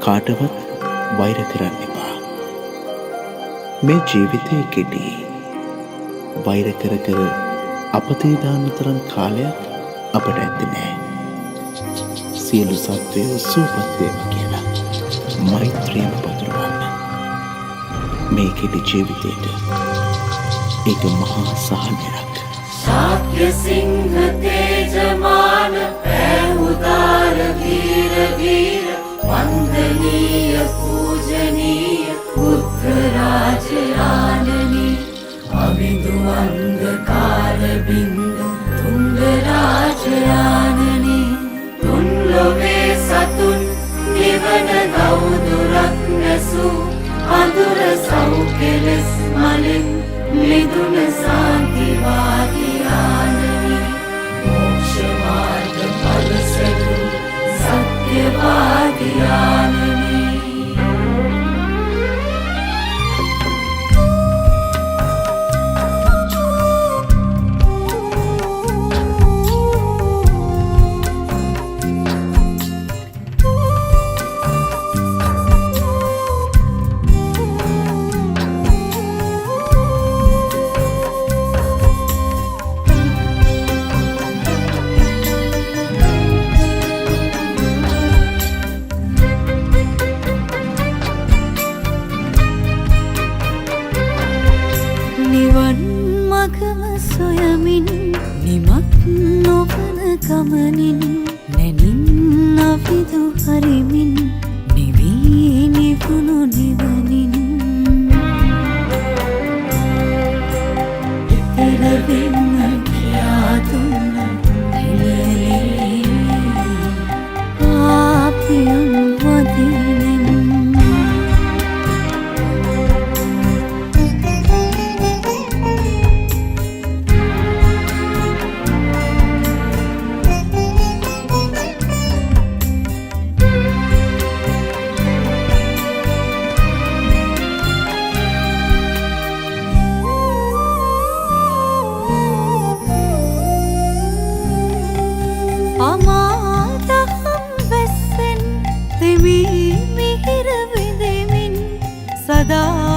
කාටවත් වෛර කරන්න එපා. මේ ජීවිතයේ කෙටි. වෛර කර කර අපතේ දාන්න තරම් කාලයක් අපට ඇත්තේ නෑ. සියලු සත්වයෝ සුවපත් වේවා කියලා මෛත්‍රියම පතුරවන්න. මේ කෙටි ජීවිතයට ඒක මහා සහනයක්. शाक्य सिंह तेजमान उदार धीर धीर वंदनीय पूजनीय पुत्र राजराननी अविदु अंधकार बिंदु तुंग राजराननी तुंलोवे सतुन निवन गौदुरत्नसु अदुर सौकेलस मलिन मिदुन शांतिवादियाननी मोक्षमार्ग फल सदु सत्यवादियाननी නිවන් මගම සොයමින් නිමක් නොවන ගමනින් නැනින් අවිදු හරිමින් නිවී නිවුණු නිවනින් ඉතර වෙන්න කියා දුන්න හිලේ ආපියුම් වදිනින් අමාදහම් වැස්සෙන් දෙමී මිහිර විඳෙමින් සදා